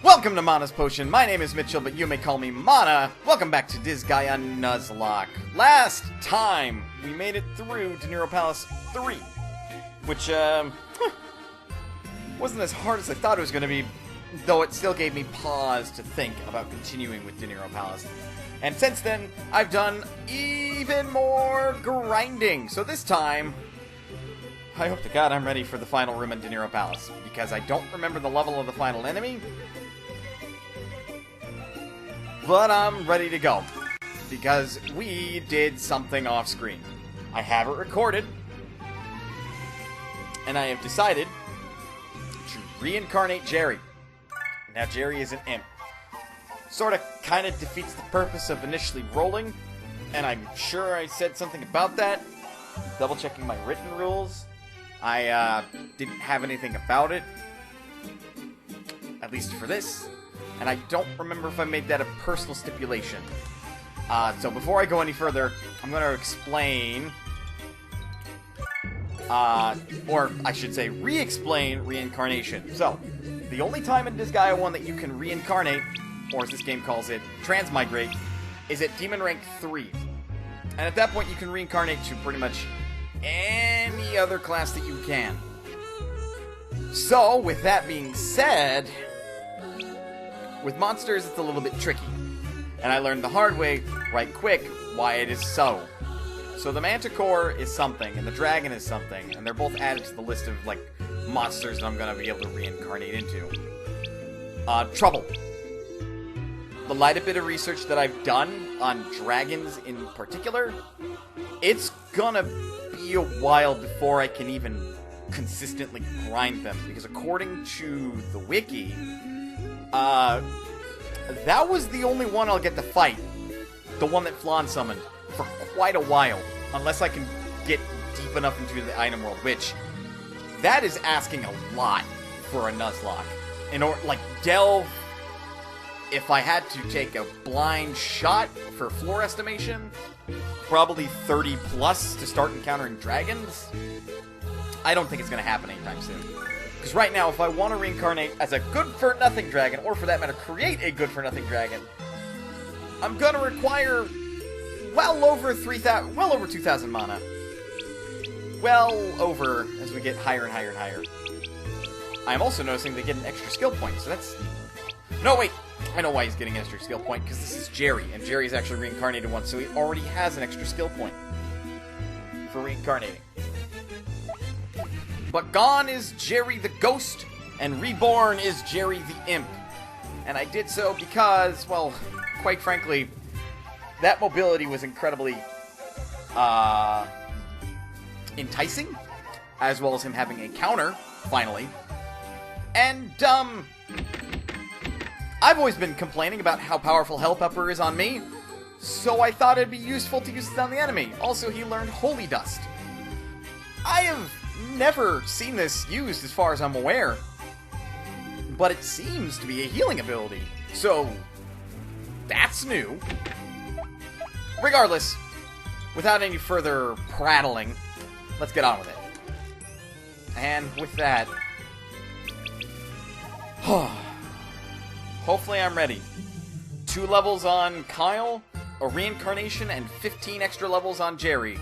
Welcome to Mana's Potion. My name is Mitchell, but you may call me Mana. Welcome back to Disgaea Nuzlocke. Last time, we made it through Dinero Palace 3, which, wasn't as hard as I thought it was going to be, though it still gave me pause to think about continuing with Dinero Palace. And since then, I've done even more grinding. So this time, I hope to God I'm ready for the final room in Dinero Palace, because I don't remember the level of the final enemy. But I'm ready to go, because we did something off screen. I have it recorded, and I have decided to reincarnate Jerry. Now Jerry is an imp. Sorta kinda defeats the purpose of initially rolling, and I'm sure I said something about that. Double checking my written rules. I didn't have anything about it, at least for this. And I don't remember if I made that a personal stipulation. So before I go any further, I'm going to explain, or I should say re-explain reincarnation. So, the only time in Disgaea 1 that you can reincarnate, or as this game calls it, transmigrate, is at Demon Rank 3. And at that point you can reincarnate to pretty much any other class that you can. So, with that being said, with monsters, it's a little bit tricky. And I learned the hard way, right quick, why it is so. So the Manticore is something, and the Dragon is something, and they're both added to the list of, like, monsters that I'm gonna be able to reincarnate into. Trouble. The light bit of research that I've done on dragons in particular, it's gonna be a while before I can even consistently grind them, because according to the wiki, that was the only one I'll get to fight. The one that Flan summoned for quite a while. Unless I can get deep enough into the item world, which, that is asking a lot for a Nuzlocke. In order, like, delve, if I had to take a blind shot for floor estimation, probably 30 plus to start encountering dragons. I don't think it's going to happen anytime soon. Because right now, if I want to reincarnate as a good-for-nothing dragon, or for that matter, create a good-for-nothing dragon, I'm going to require well over 2,000 mana. Well over, as we get higher and higher and higher. I'm also noticing they get an extra skill point, so that's... No, wait! I know why he's getting an extra skill point, because this is Jerry, and Jerry's actually reincarnated once, so he already has an extra skill point for reincarnating. But gone is Jerry the Ghost, and reborn is Jerry the Imp. And I did so because, well, quite frankly, that mobility was incredibly, enticing, as well as him having a counter, finally. And, I've always been complaining about how powerful Hell Pepper is on me, so I thought it'd be useful to use it on the enemy. Also, he learned Holy Dust. I have never seen this used as far as I'm aware, but it seems to be a healing ability, so that's new. Regardless, without any further prattling, let's get on with it. And with that, hopefully I'm ready. 2 levels on Kyle, a reincarnation, and 15 extra levels on Jerry.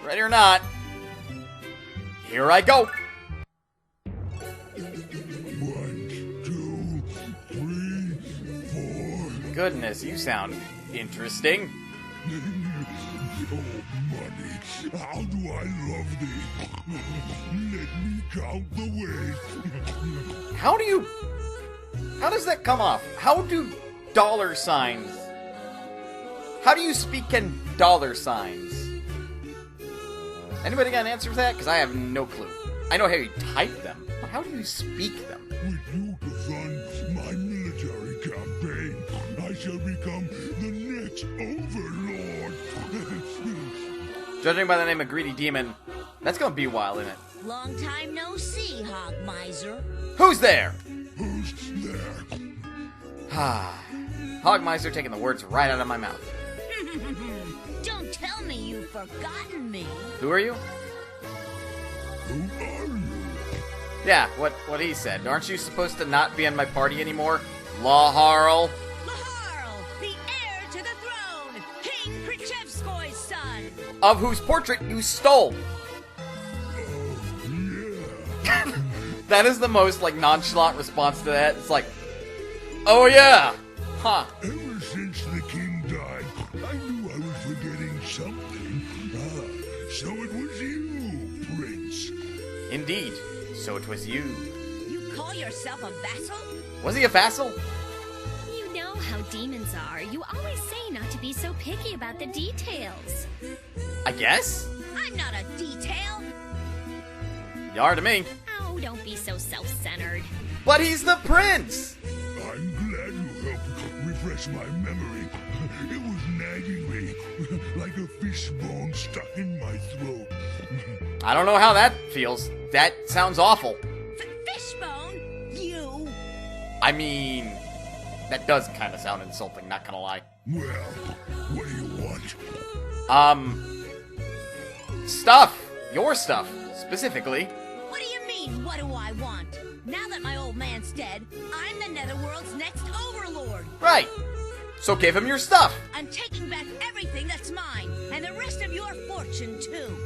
Ready or not, here I go! 1, 2, 3, 4. Goodness, you sound interesting. Oh, money, how do I love thee? Let me count the ways. How does that come off? How do dollar signs... How do you speak in dollar signs? Anybody got an answer for that? Because I have no clue. I know how you type them, but how do you speak them? With you to fund my military campaign, I shall become the next overlord. Judging by the name of Greedy Demon, that's gonna be a while, isn't it? Long time no see, Hoggmeiser. Who's there? Who's there? Hoggmeiser taking the words right out of my mouth. Don't tell me you've forgotten me. Who are you? Who are you? Yeah, what he said. Aren't you supposed to not be in my party anymore? Laharl? Laharl, the heir to the throne, King Krichevskoy's son. Of whose portrait you stole. Yeah. That is the most, like, nonchalant response to that. It's like, oh yeah! Huh. Ever since the king died, I knew I was forgetting something. So it was you, Prince. Indeed. So it was you. You call yourself a vassal? Was he a vassal? You know how demons are. You always say not to be so picky about the details. I guess? I'm not a detail. You are to me. Oh, don't be so self-centered. But he's the prince! I'm glad you helped refresh my memory. It was nagging me like a fish bone stuck in my throat. I don't know how that feels. That sounds awful. Fishbone? You? I mean, that does kind of sound insulting, not gonna lie. Well, what do you want? Stuff! Your stuff, specifically. What do you mean, what do I want? Now that my old man's dead, I'm the Netherworld's next overlord. Right. So give him your stuff. I'm taking back everything that's mine, and the rest of your fortune, too.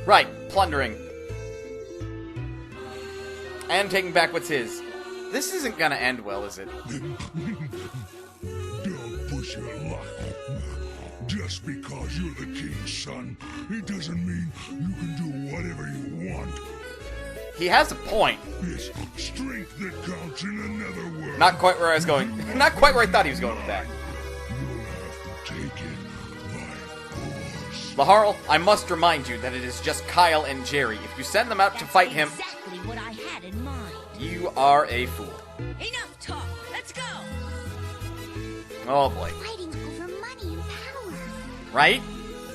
Right, plundering. And taking back what's his. This isn't gonna end well, is it? Don't push your luck. Just because you're the king's son, it doesn't mean you can do whatever you want. He has a point. It's strength that counts in another world. Not quite where I was going. Not quite where I thought he was going with that. You'll have to take it by force. Laharl, I must remind you that it is just Kyle and Jerry. If you send them out to fight him, Exactly what I had in mind. you are a fool. Enough talk. Let's go. Oh boy. Fighting over money and power. Right?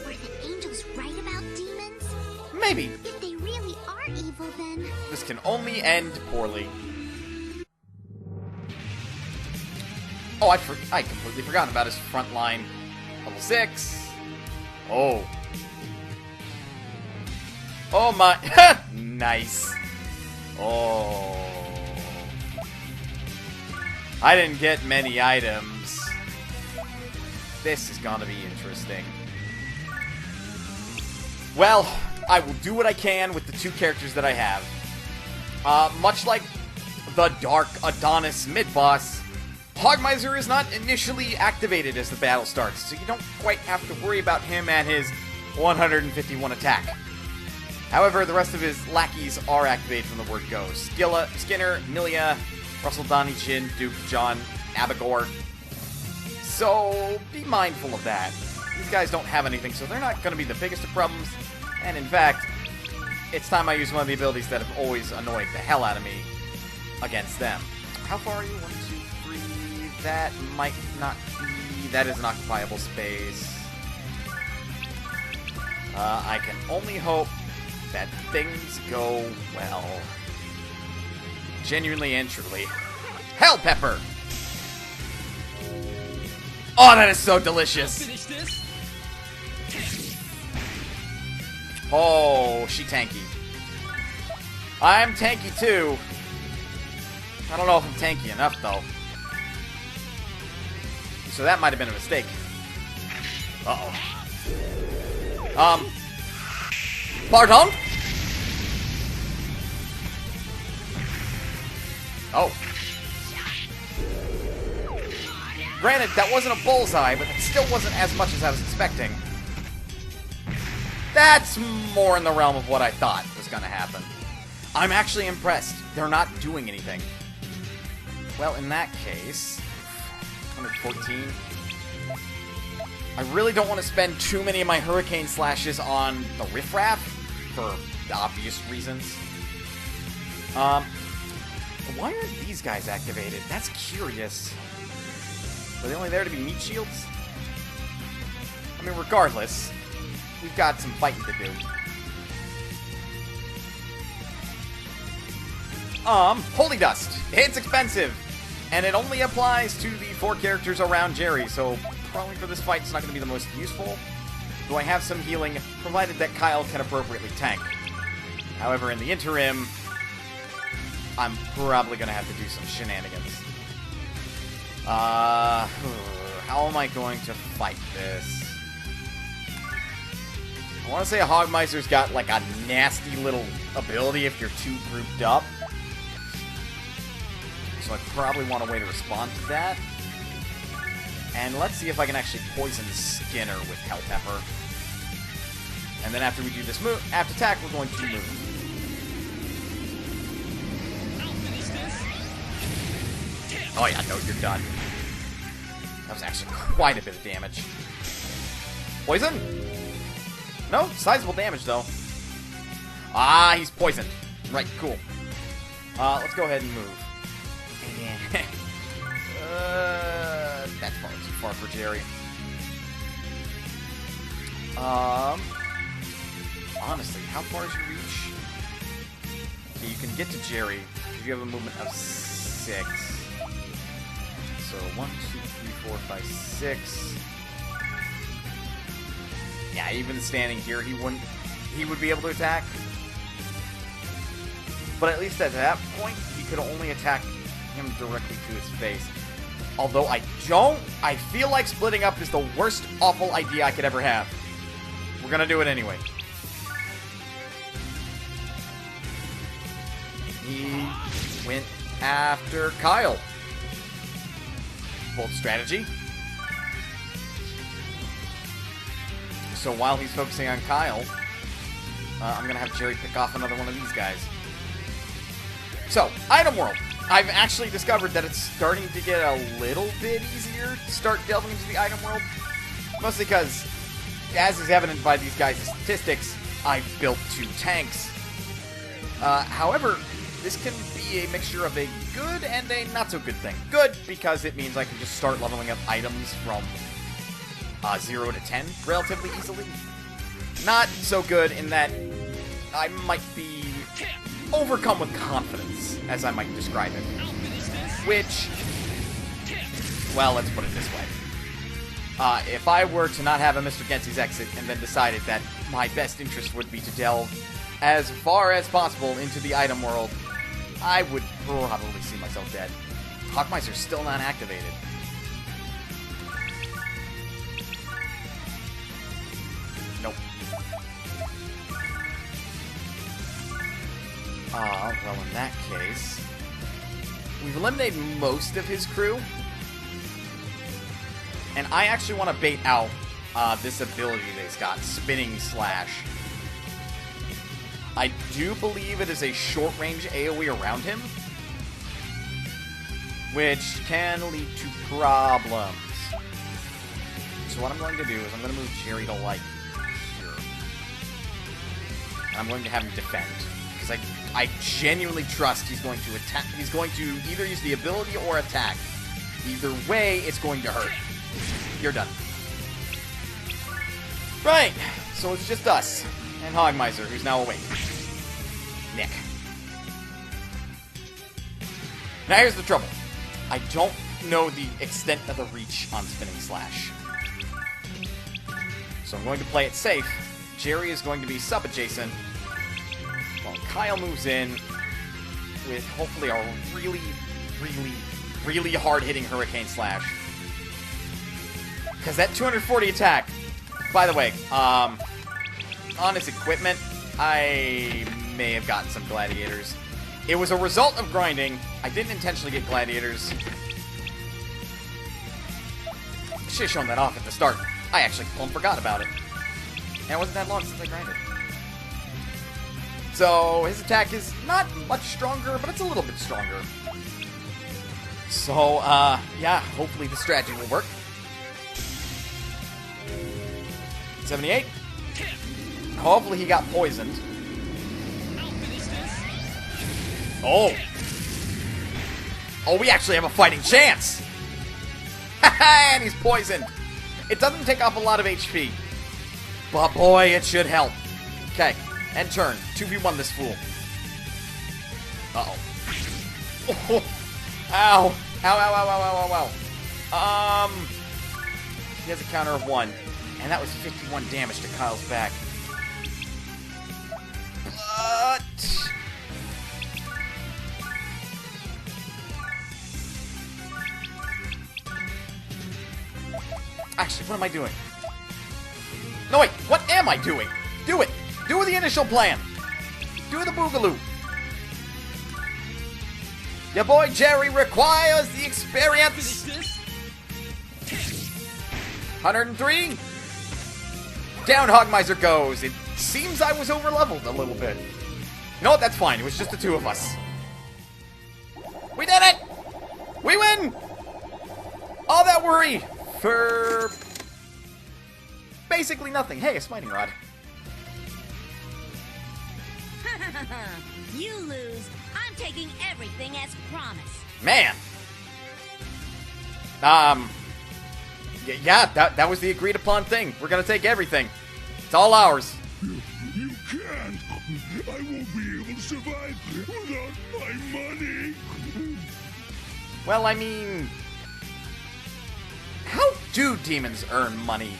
Were the angels right about demons? Maybe. If they really are evil, then... This can only end poorly. Oh, I completely forgot about his front line. Level 6. Oh. Oh my. Nice. Oh. I didn't get many items. This is gonna be interesting. Well, I will do what I can with the two characters that I have. Much like the Dark Adonis mid-boss, Hoggmeiser is not initially activated as the battle starts, so you don't quite have to worry about him and his 151 attack. However, the rest of his lackeys are activated from the word go. Skinner, Milia, Russell, Donnie, Jin, Duke, John, Abigor. So, be mindful of that. These guys don't have anything, so they're not going to be the biggest of problems. And in fact, it's time I use one of the abilities that have always annoyed the hell out of me against them. How far are you? 1, 2, 3. That might not be... That is an occupiable space. I can only hope that things go well. Genuinely and truly. Hell pepper! Oh, that is so delicious! Finish this. Oh, she tanky. I'm tanky too. I don't know if I'm tanky enough though. So that might have been a mistake. Uh-oh. Pardon? Oh. Granted, that wasn't a bullseye, but it still wasn't as much as I was expecting. That's more in the realm of what I thought was going to happen. I'm actually impressed. They're not doing anything. Well, in that case... 114. I really don't want to spend too many of my hurricane slashes on the riffraff, for obvious reasons. Why aren't these guys activated? That's curious. Were they only there to be meat shields? I mean, regardless, we've got some fighting to do. Holy Dust. It's expensive. And it only applies to the 4 characters around Jerry, so probably for this fight it's not going to be the most useful. Though I have some healing, provided that Kyle can appropriately tank. However, in the interim, I'm probably gonna have to do some shenanigans. How am I going to fight this? I want to say a Hoggmeiser's got like a nasty little ability if you're too grouped up. So I probably want a way to respond to that. And let's see if I can actually poison Skinner with Hell Pepper. And then after we do this move, after attack, we're going to move. Oh yeah, no, you're done. That was actually quite a bit of damage. Poison? No, sizable damage though. Ah, he's poisoned. Right, cool. Let's go ahead and move. That's far too far for Jerry. Honestly, how far is your reach? Okay, you can get to Jerry if you have a movement of 6. So 1, 2, 3, 4, 5, 6. Yeah, even standing here, he would be able to attack. But at least at that point, he could only attack him directly to his face. Although I feel like splitting up is the worst awful idea I could ever have. We're gonna do it anyway. He went after Kyle. Bold strategy. So while he's focusing on Kyle, I'm going to have Jerry pick off another one of these guys. So, Item World. I've actually discovered that it's starting to get a little bit easier to start delving into the Item World. Mostly because, as is evident by these guys' statistics, I've built 2 tanks. However, this can be a mixture of a good and a not-so-good thing. Good, because it means I can just start leveling up items from 0 to 10 relatively easily. Not so good in that I might be overcome with confidence, as I might describe it. Which, well, let's put it this way. If I were to not have a Mr. Gensi's exit and then decided that my best interest would be to delve as far as possible into the item world, I would probably see myself dead. Hoggmeiser's still not activated. Nope. Well, in that case, we've eliminated most of his crew. And I actually want to bait out this ability that he's got, Spinning Slash. I do believe it is a short-range AoE around him, which can lead to problems. So what I'm going to do is I'm going to move Jerry to, like, here. And I'm going to have him defend. Because I genuinely trust he's going to attack. He's going to either use the ability or attack. Either way, it's going to hurt. You're done. Right. So it's just us. And Hoggmeiser, who's now awake. Nick. Now here's the trouble. I don't know the extent of the reach on Spinning Slash. So I'm going to play it safe. Jerry is going to be sub-adjacent, while Kyle moves in with hopefully a really, really, really hard-hitting Hurricane Slash. Because that 240 attack, by the way, on his equipment, I may have gotten some gladiators. It was a result of grinding. I didn't intentionally get gladiators. Should have shown that off at the start. I actually forgot about it. And it wasn't that long since I grinded. So, his attack is not much stronger, but it's a little bit stronger. So, yeah, hopefully the strategy will work. 78. Hopefully he got poisoned. Oh! Oh, we actually have a fighting chance! And he's poisoned! It doesn't take off a lot of HP. But boy, it should help. Okay, end turn. 2v1 this fool. Uh-oh. Oh, ow! Ow, ow, ow, ow, ow, ow, ow. He has a counter of 1. And that was 51 damage to Kyle's back. But Actually, what am I doing? No, wait, what am I doing? Do it! Do the initial plan! Do the boogaloo! Your boy Jerry requires the experience! 103! Down Hoggmeiser goes. It seems I was over-leveled a little bit. You know what, that's fine. It was just the two of us. We did it! We win! All that worry for basically nothing. Hey, a smiting rod. You lose. I'm taking everything as promised. Man. Yeah, that was the agreed upon thing. We're gonna take everything. It's all ours. You can't. I won't be able to survive without my money. Well, I mean, how do demons earn money?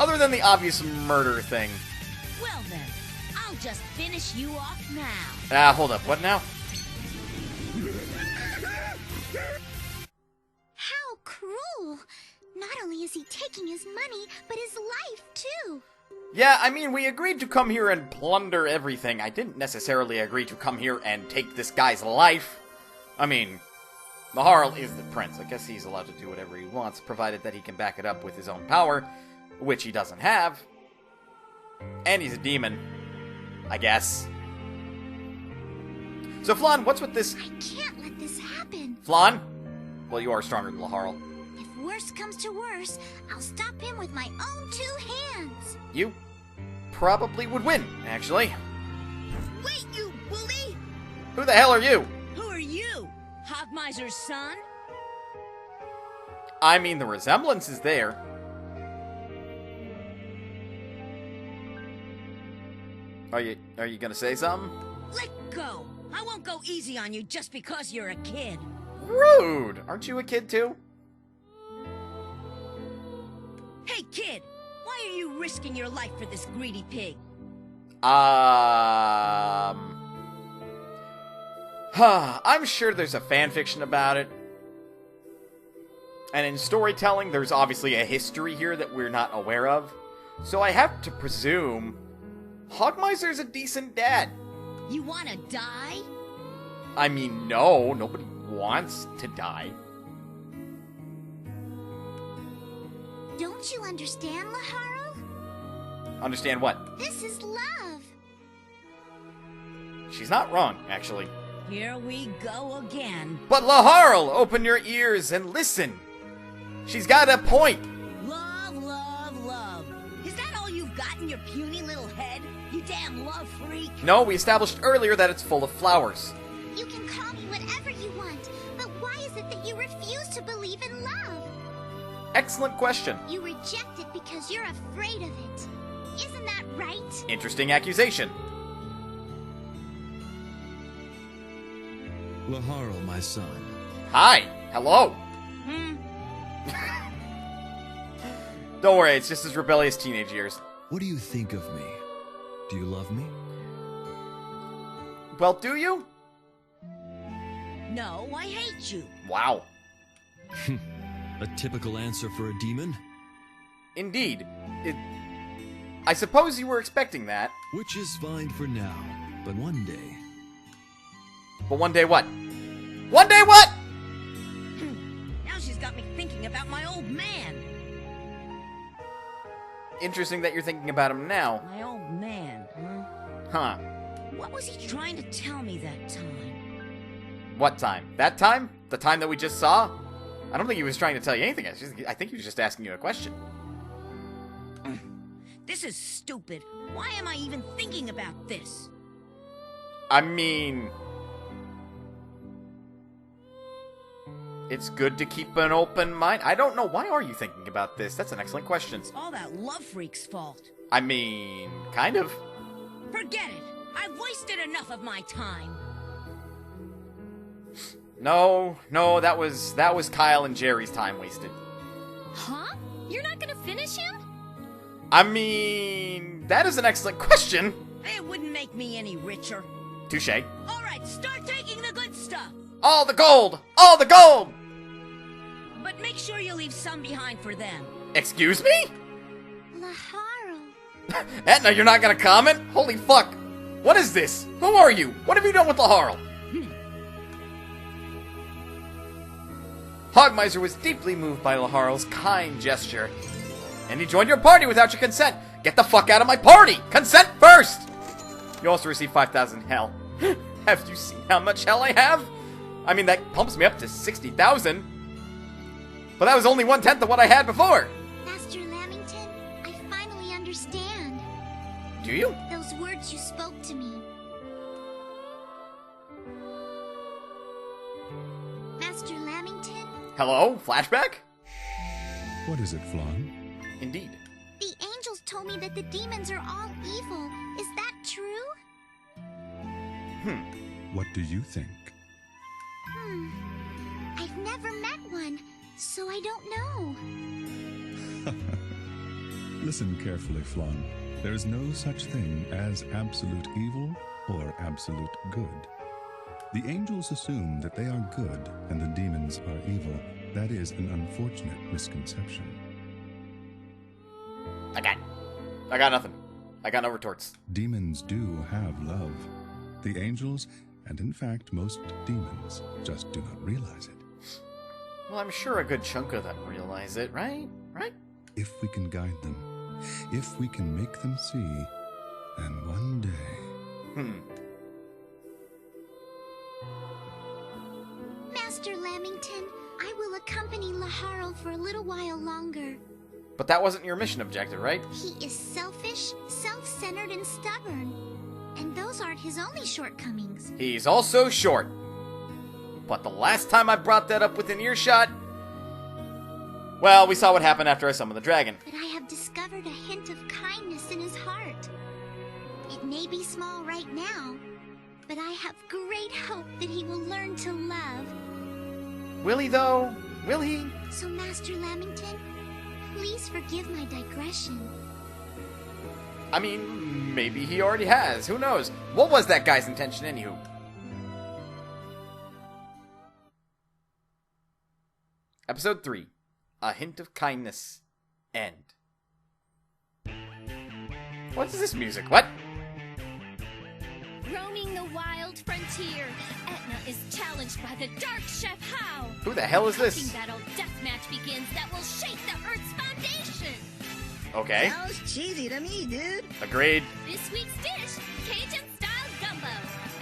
Other than the obvious murder thing. Well then, I'll just finish you off now. Hold up. What now? How cruel! Not only is he taking his money, but his life, too. Yeah, I mean, we agreed to come here and plunder everything. I didn't necessarily agree to come here and take this guy's life. I mean, Laharl is the prince. I guess he's allowed to do whatever he wants, provided that he can back it up with his own power, which he doesn't have. And he's a demon, I guess. So, Flan, what's with this? I can't let this happen. Flan? Well, you are stronger than Laharl. If worse comes to worse, I'll stop him with my own 2 hands. You probably would win, actually. Wait, you bully! Who the hell are you? Who are you? Hoggmeiser's son? I mean, the resemblance is there. Are you gonna say something? Let go! I won't go easy on you just because you're a kid. Rude! Aren't you a kid too? Hey, kid! Why are you risking your life for this greedy pig? I'm sure there's a fanfiction about it. And in storytelling, there's obviously a history here that we're not aware of. So I have to presume Hoggmeiser's a decent dad. You wanna die? I mean, no, nobody wants to die. Don't you understand, Laharl? Understand what? This is love. She's not wrong, actually. Here we go again. But Laharl, open your ears and listen. She's got a point. Love, love, love. Is that all you've got in your puny little head? You damn love freak. No, we established earlier that it's full of flowers. You can call me whatever you want, but why is it that you refuse to believe in love? Excellent question. You reject it because you're afraid of it. Isn't that right? Interesting accusation. Laharl, my son. Hi. Hello. Don't worry, it's just his rebellious teenage years. What do you think of me? Do you love me? Well, do you? No, I hate you. Wow. A typical answer for a demon? Indeed. I suppose you were expecting that. Which is fine for now, but one day... But one day what? One day what? Now she's got me thinking about my old man. Interesting that you're thinking about him now. My old man, huh? Huh. What was he trying to tell me that time? What time? That time? The time that we just saw? I don't think he was trying to tell you anything. I think he was just asking you a question. This is stupid. Why am I even thinking about this? I mean... It's good to keep an open mind. I don't know. Why are you thinking about this? That's an excellent question. It's all that love freak's fault. I mean, kind of. Forget it. I've wasted enough of my time. No, that was Kyle and Jerry's time wasted. Huh? You're not gonna finish him? I mean, that is an excellent question. It wouldn't make me any richer. Touché. All right, start taking the good stuff. All the gold! All the gold! But make sure you leave leave some behind for them. Excuse me? Laharl. Etna, you're not gonna comment? Holy fuck. What is this? Who are you? What have you done with Laharl? Hoggmeiser was deeply moved by Laharl's kind gesture, and he joined your party without your consent. Get the fuck out of my party! Consent first! You also received 5,000 hell. Have you seen how much hell I have? I mean, that pumps me up to 60,000. But that was only 1/10 of what I had before. Master Lamington, I finally understand. Do you? Those words you spoke to me. Master Lamington? Hello? Flashback? What is it, Flan? Indeed. The angels told me that the demons are all evil. Is that true? What do you think? I've never met one, so I don't know. Listen carefully, Flan. There is no such thing as absolute evil or absolute good. The angels assume that they are good and the demons are evil. That is an unfortunate misconception. I got nothing. I got no retorts. Demons do have love. The angels, and in fact most demons, just do not realize it. Well, I'm sure a good chunk of them realize it, right? Right? If we can guide them, if we can make them see, then one day... Master Lamington, I will accompany Laharl for a little while longer. But that wasn't your mission objective, right? He is selfish, self-centered, and stubborn. And those aren't his only shortcomings. He's also short. But the last time I brought that up within earshot... Well, we saw what happened after I summoned the dragon. But I have discovered a hint of kindness in his heart. It may be small right now, but I have great hope that he will learn to love. Will he, though? Will he? So, Master Lamington, please forgive my digression. I mean, maybe he already has. Who knows? What was that guy's intention, anywho? Episode 3. A Hint of Kindness. End. What is this music? What? Roaming the wild frontier, Etna is challenged by the Dark Chef How. Who the hell is this? Cooking battle deathmatch begins that will shake the Earth's foundation. Okay. Sounds cheesy to me, dude. Agreed. This week's dish, Cajun-style gumbo.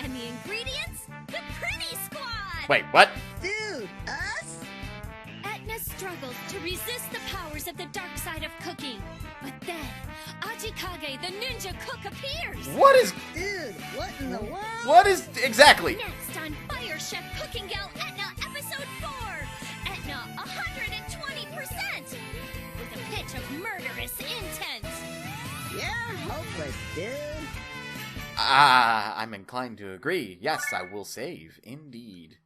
And the ingredients, the Pretty Squad. Wait, what? Dude, us? Etna struggles to resist the powers of the dark side of cooking. But then, Ajikage, the ninja cook, appears. What is... Dude, what in the world? What is... Exactly. Next on Fire Chef Cooking Gal Etna Episode 4. Etna 120%. With a pitch of murderous intent. Yeah, hopeless, dude. I'm inclined to agree. Yes, I will save. Indeed.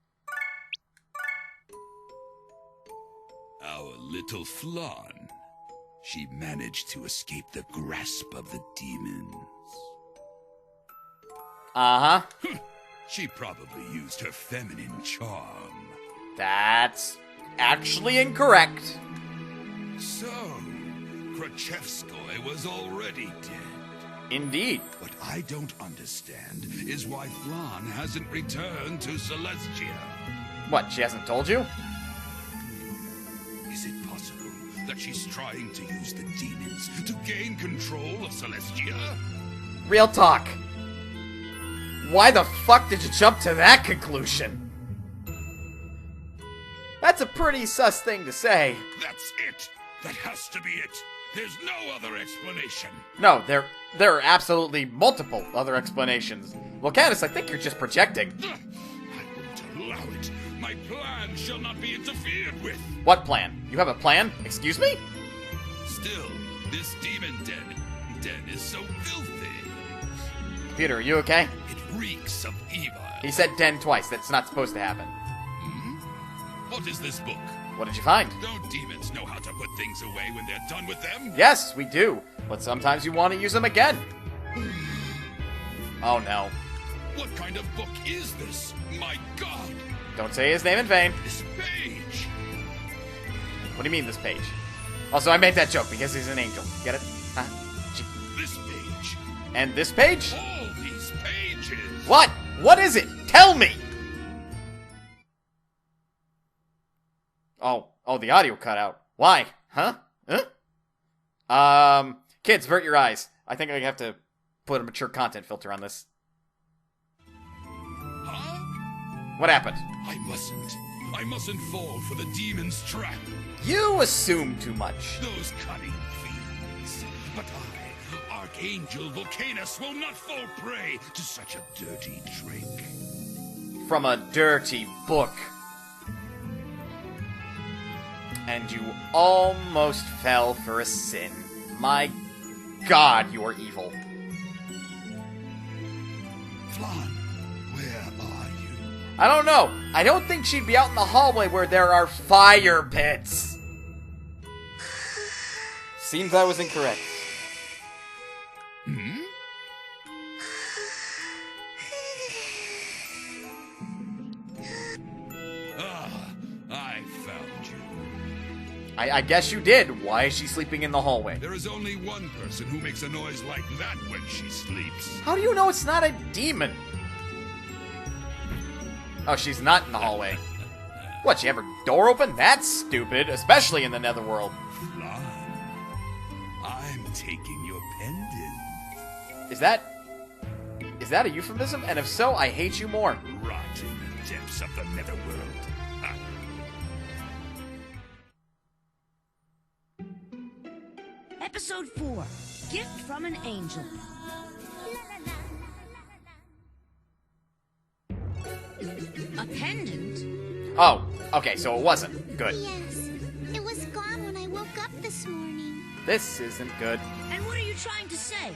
Our little Flan. She managed to escape the grasp of the demons. Uh-huh. She probably used her feminine charm. That's actually incorrect. So, Krachevskoy was already dead. Indeed. What I don't understand is why Flan hasn't returned to Celestia. What, she hasn't told you? Is it possible that she's trying to use the demons to gain control of Celestia? Real talk. Why the fuck did you jump to that conclusion? That's a pretty sus thing to say. That's it! That has to be it! There's no other explanation! No, there are absolutely multiple other explanations. Well, Candace, I think you're just projecting. I won't allow it! My plan shall not be interfered with! What plan? You have a plan? Excuse me? Still, this demon den is so filthy. Peter, are you okay? It reeks of evil. He said den twice. That's not supposed to happen. What is this book? What did you find? Don't demons know how to put things away when they're done with them? Yes, we do. But sometimes you want to use them again. Oh no. What kind of book is this? My God! Don't say his name in vain. This page! What do you mean, this page? Also, I made that joke because he's an angel. Get it? Huh? This page. And this page? All these pages. What? What is it? Tell me! Oh, the audio cut out. Why? Huh? Kids, avert your eyes. I think I have to put a mature content filter on this. Huh? What happened? I mustn't fall for the demon's trap. You assume too much. Those cunning fiends. But I, Archangel Volcanus, will not fall prey to such a dirty trick. From a dirty book. And you almost fell for a sin. My God, you are evil. Flan, where are you? I don't know. I don't think she'd be out in the hallway where there are fire pits. Seems I was incorrect. Hmm? I found you. I guess you did. Why is she sleeping in the hallway? There is only one person who makes a noise like that when she sleeps. How do you know it's not a demon? Oh, she's not in the hallway. What, she have her door open? That's stupid, especially in the netherworld. Flan, I'm taking your pendant. Is that a euphemism? And if so, I hate you more. Rot in the depths of the netherworld. Ha. Episode 4. Gift from an Angel. A pendant? Oh, okay, so it wasn't. Good. Yes, it was gone when I woke up this morning. This isn't good. And what are you trying to say?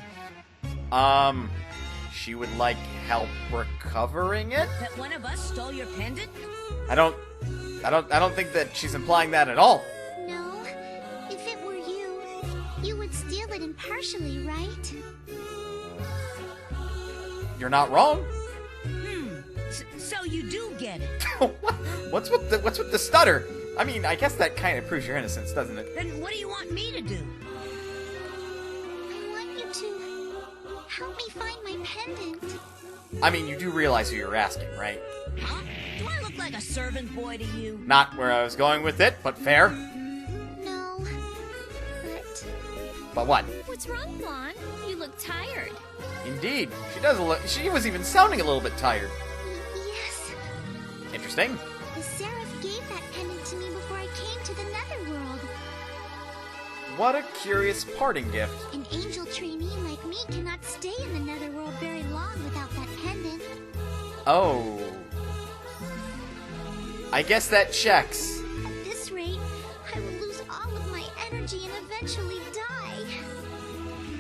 She would like help recovering it? That one of us stole your pendant? I don't think that she's implying that at all. No, if it were you, you would steal it impartially, right? You're not wrong. So you do get it. What's with the stutter? I mean, I guess that kind of proves your innocence, doesn't it? Then what do you want me to do? I want you to help me find my pendant. I mean, you do realize who you're asking, right? Huh? Do I look like a servant boy to you? Not where I was going with it, but fair. No, But what? What's wrong, Flan? You look tired. Indeed, she does look. She was even sounding a little bit tired. yes, Interesting. the Seraph gave that pendant to me before I came to the netherworld. What a curious parting gift. An angel trainee like me cannot stay in the netherworld very long without that pendant. Oh. I guess that checks. At this rate, I will lose all of my energy and eventually die.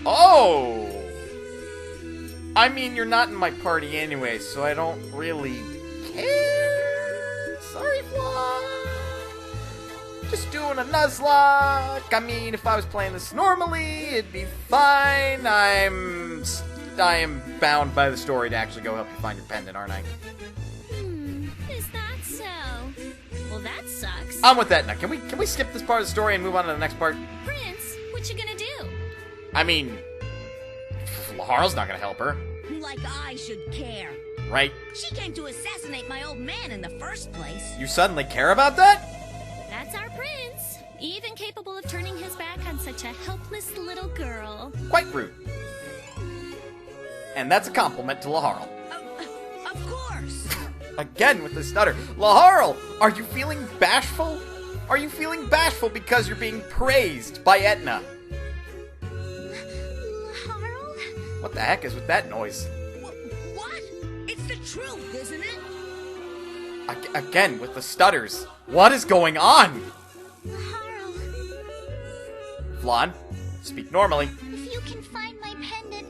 Oh! I mean, you're not in my party anyway, so I don't really care. Sorry, Flan. Just doing a Nuzlocke. I mean, if I was playing this normally, it'd be fine. I am bound by the story to actually go help you find your pendant, aren't I? Is that so? Well, that sucks. I'm with that now. Can we skip this part of the story and move on to the next part? Prince, what you gonna do? I mean, Laharl's not gonna help her, Like I should care. right? She came to assassinate my old man in the first place. You suddenly care about that? That's our prince. Even capable of turning his back on such a helpless little girl. Quite rude. And that's a compliment to Laharl. Of course. Again with the stutter. Laharl, are you feeling bashful? Are you feeling bashful because you're being praised by Etna? Laharl? What the heck is with that noise? What? It's the truth, isn't it? Again with the stutters. What is going on? Laharl, Flan, speak normally. if you can find my pendant,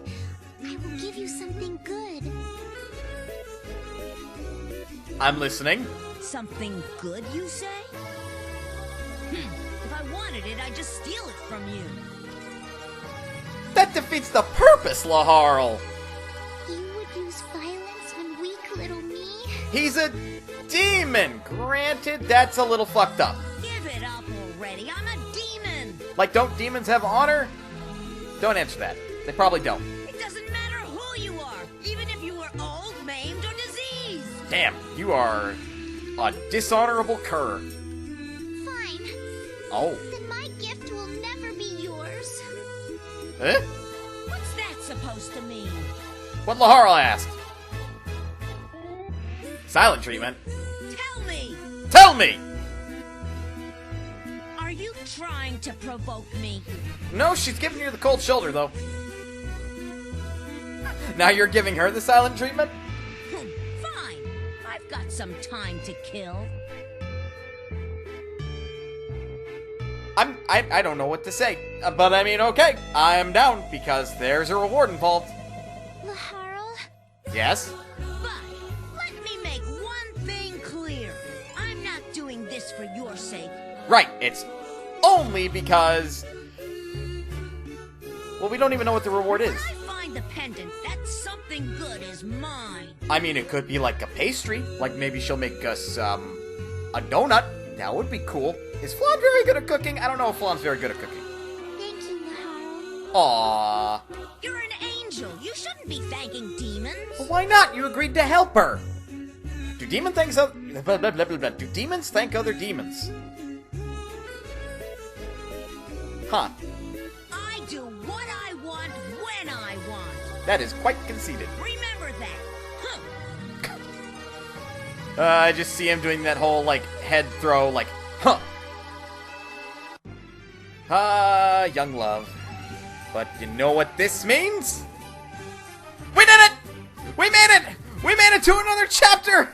I will give you something good. I'm listening. Something good, you say? If I wanted it, I'd just steal it from you. That defeats the purpose, Laharl. You would use violence on weak little me? He's a demon. Granted, that's a little fucked up. Give it up already. already. I'm a demon. Like, don't demons have honor? Don't answer that. They probably don't. It doesn't matter who you are, even if you were old, maimed, or diseased. Damn, you are a dishonorable cur. Fine. Oh. Then my gift will never be yours. Eh? What's that supposed to mean? What Laharl asked. Silent treatment. Tell me! Tell me! Are you trying to provoke me? No, she's giving you the cold shoulder, though. Now you're giving her the silent treatment? Fine. I've got some time to kill. I don't know what to say. But I mean, okay. I'm down, because there's a reward involved. Laharl? Yes? But let me make one thing clear. I'm not doing this for your sake. Right, it's only because... Well, we don't even know what the reward is. When I find the pendant, that something good is mine. I mean, it could be like a pastry. Like, maybe she'll make us, a donut. That would be cool. Is Flan very good at cooking? I don't know if Flan's very good at cooking. Thank you, Laharl. Aww. You're an angel. You shouldn't be thanking demons. Well, why not? You agreed to help her. Do demons thank Do demons thank other demons? Huh. I do what I want when I want. That is quite conceited. Remember that. Huh. I just see him doing that whole, like, head throw, like, huh. Ah, young love. But you know what this means? We did it! We made it! We made it to another chapter!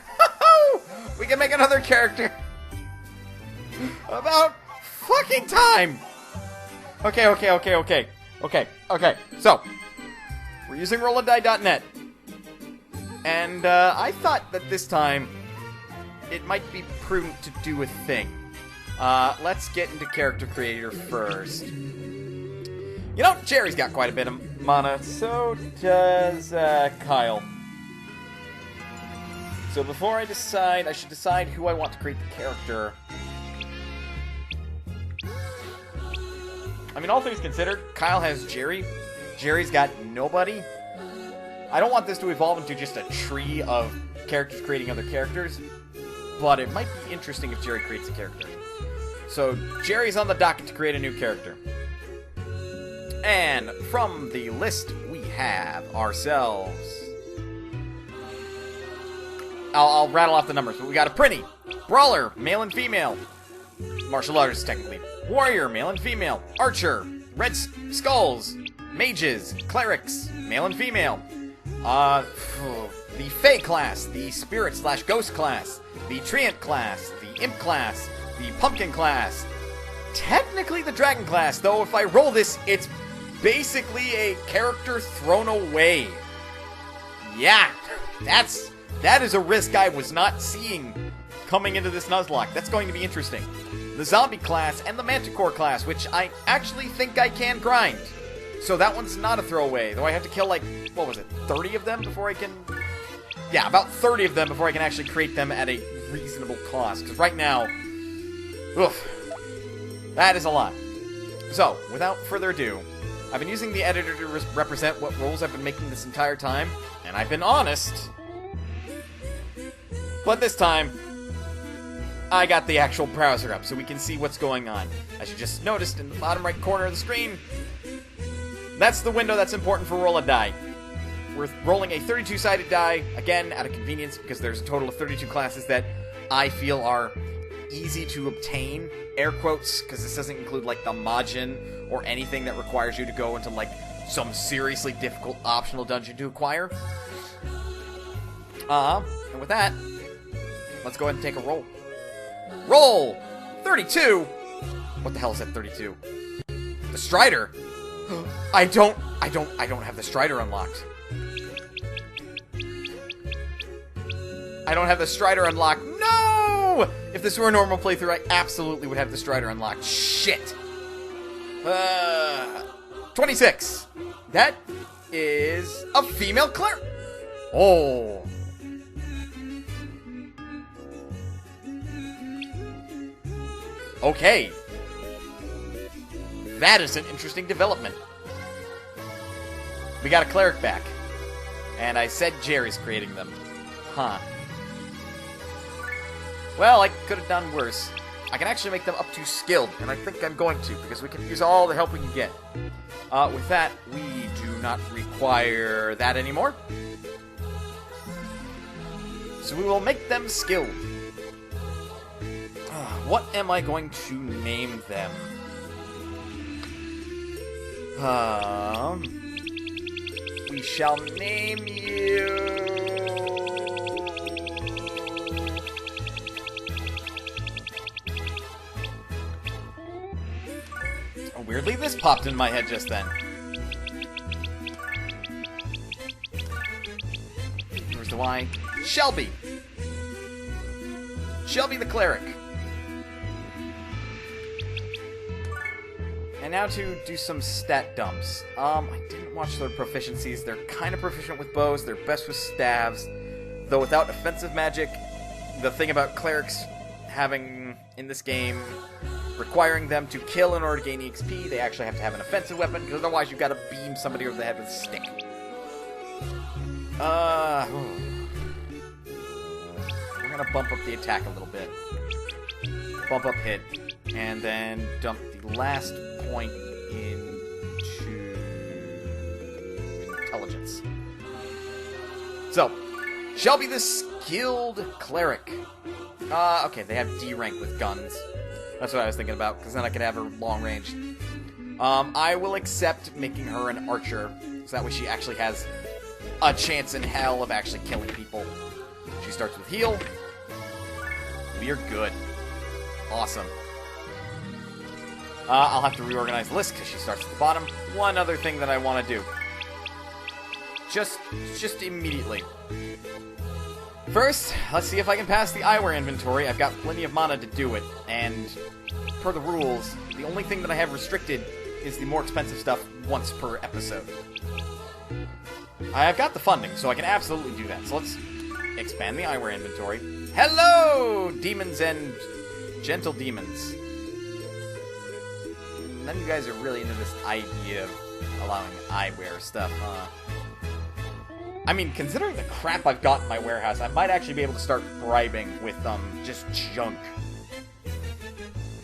We can make another character. About fucking time! Okay. So, we're using rollandie.net. And, I thought that this time, it might be prudent to do a thing. Let's get into Character Creator first. You know, Jerry's got quite a bit of mana, so does, Kyle. So before I decide, I should decide who I want to create the character. I mean, all things considered, Kyle has Jerry. Jerry's got nobody. I don't want this to evolve into just a tree of characters creating other characters, but it might be interesting if Jerry creates a character. So, Jerry's on the docket to create a new character. And from the list, we have ourselves... I'll rattle off the numbers, but we got a Prinny, Brawler, male and female, Martial Artist, technically, Warrior, male and female, Archer, Red Skulls, Mages, Clerics, male and female, the Fey class, the Spirit/Ghost class, the Treant class, the Imp class, the Pumpkin class, technically the Dragon class, though if I roll this, it's basically a character thrown away. Yeah, that is a risk I was not seeing coming into this Nuzlocke. That's going to be interesting. The Zombie class and the Manticore class, which I actually think I can grind. So that one's not a throwaway, though I have to kill, like, what was it, 30 of them before I can... Yeah, about 30 of them before I can actually create them at a reasonable cost. Because right now, oof, that is a lot. So, without further ado, I've been using the editor to represent what roles I've been making this entire time, and I've been honest. But this time, I got the actual browser up so we can see what's going on. As you just noticed in the bottom right corner of the screen, that's the window that's important for Roll a Die. We're rolling a 32-sided die, again, out of convenience, because there's a total of 32 classes that I feel are easy to obtain, air quotes, because this doesn't include, like, the Majin or anything that requires you to go into, like, some seriously difficult optional dungeon to acquire. And with that, let's go ahead and take a roll. Roll! 32! What the hell is that 32? The Strider? I don't have the Strider unlocked. I don't have the Strider unlocked. No! If this were a normal playthrough, I absolutely would have the Strider unlocked. Shit! 26. That is a female cleric. Oh. Okay. That is an interesting development. We got a cleric back. And I said Jerry's creating them. Huh. Well, I could have done worse. I can actually make them up to skilled, and I think I'm going to, because we can use all the help we can get. With that, we do not require that anymore. So we will make them skilled. What am I going to name them? We shall name you... Oh, weirdly, this popped in my head just then. Where's the Y? Shelby! Shelby the cleric. And now to do some stat dumps. I didn't watch their proficiencies. They're kind of proficient with bows. They're best with staves. Though without offensive magic, the thing about clerics having, in this game, requiring them to kill in order to gain EXP, they actually have to have an offensive weapon, because otherwise you've got to beam somebody over the head with a stick. We're going to bump up the attack a little bit. Bump up hit. And then dump the last point into intelligence. So, Shelby the skilled cleric. Okay, they have D rank with guns. That's what I was thinking about, because then I could have her long range. I will accept making her an archer, so that way she actually has a chance in hell of actually killing people. She starts with heal. We are good. Awesome. I'll have to reorganize the list because she starts at the bottom. One other thing that I want to do. Just immediately. First, let's see if I can pass the eyewear inventory. I've got plenty of mana to do it, and per the rules, the only thing that I have restricted is the more expensive stuff once per episode. I've got the funding, so I can absolutely do that. So let's expand the eyewear inventory. Hello, demons and gentle demons. None of you guys are really into this idea of allowing eyewear stuff, huh? I mean, considering the crap I've got in my warehouse, I might actually be able to start bribing with, just junk.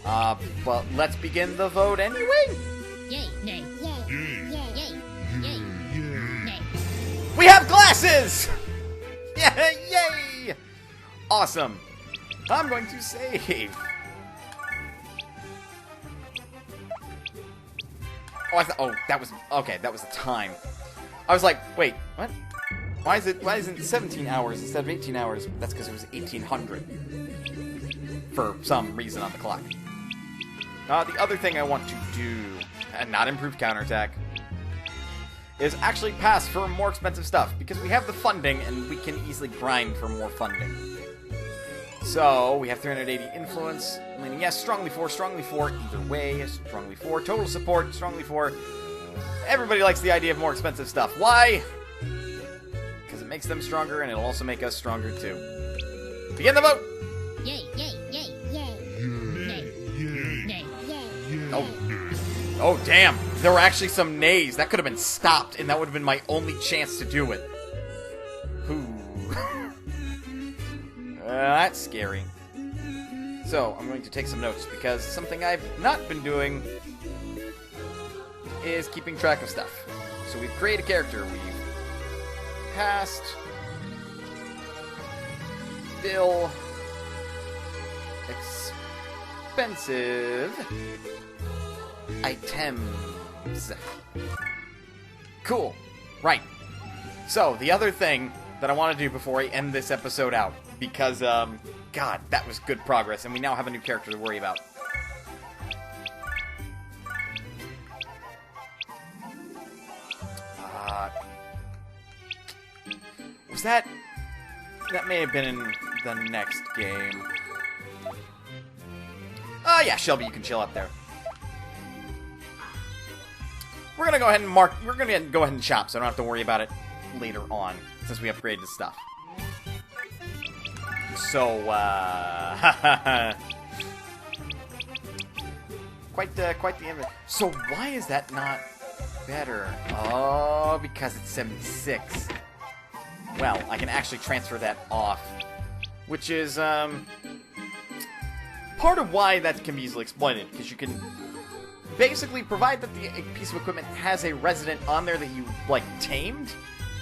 But let's begin the vote anyway? Yay, nay. Yay, yay, yay, nay. We have glasses! Yeah, yay! Awesome. I'm going to save. Oh, that was... Okay, that was the time. I was like, wait, what? Why isn't it 17 hours instead of 18 hours? That's because it was 1800. For some reason on the clock. The other thing I want to do, and not improve counterattack, is actually pass for more expensive stuff. Because we have the funding, and we can easily grind for more funding. So, we have 380 influence, meaning yes, strongly 4, either way, strongly 4, total support, strongly 4. Everybody likes the idea of more expensive stuff. Why? Because it makes them stronger, and it'll also make us stronger too. Begin the vote! Yay, yay, yay, yay. Nay. Nay. Oh. Oh, damn. There were actually some nays. That could have been stopped, and that would have been my only chance to do it. Whew. That's scary. So, I'm going to take some notes, because something I've not been doing is keeping track of stuff. So we've created a character, we've passed, bill, expensive, items. Cool. Right. So, the other thing that I want to do before I end this episode out, because, God, that was good progress, and we now have a new character to worry about. Was that... That may have been in the next game. Oh, yeah, Shelby, you can chill up there. We're gonna go ahead and mark... We're gonna go ahead and shop, so I don't have to worry about it later on, since we upgraded the stuff. So, Quite the image. So why is that not better? Oh, because it's 76. Well, I can actually transfer that off, which is part of why that can be easily exploited, because you can basically provide that the piece of equipment has a resident on there that you, like, tamed.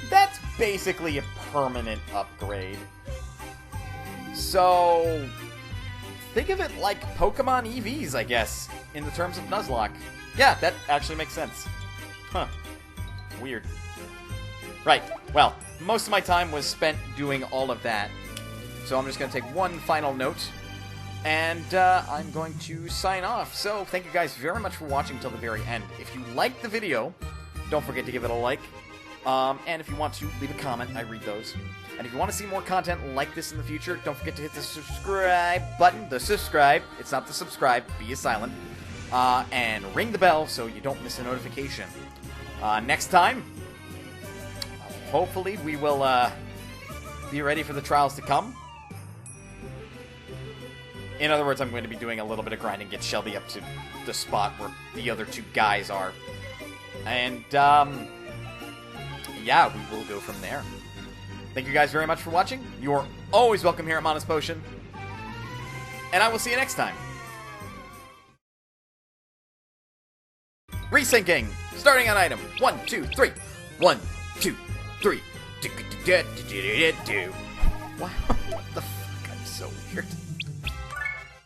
That's basically a permanent upgrade. So think of it like Pokemon EVs, I guess, in the terms of Nuzlocke. Yeah, that actually makes sense. Huh. Weird. Right, well, most of my time was spent doing all of that. So I'm just going to take one final note, and I'm going to sign off. So thank you guys very much for watching till the very end. If you liked the video, don't forget to give it a like. And if you want to, leave a comment. I read those. And if you want to see more content like this in the future, don't forget to hit the subscribe button. The subscribe. It's not the subscribe. Be silent. And ring the bell so you don't miss a notification. Next time, hopefully we will be ready for the trials to come. In other words, I'm going to be doing a little bit of grinding, get Shelby up to the spot where the other two guys are. And, yeah, we will go from there. Thank you guys very much for watching. You're always welcome here at Modest Potion. And I will see you next time. Resyncing. Starting on item. 1, 2, 3. 1, 2, 3. Wow, what the fuck? I'm so weird.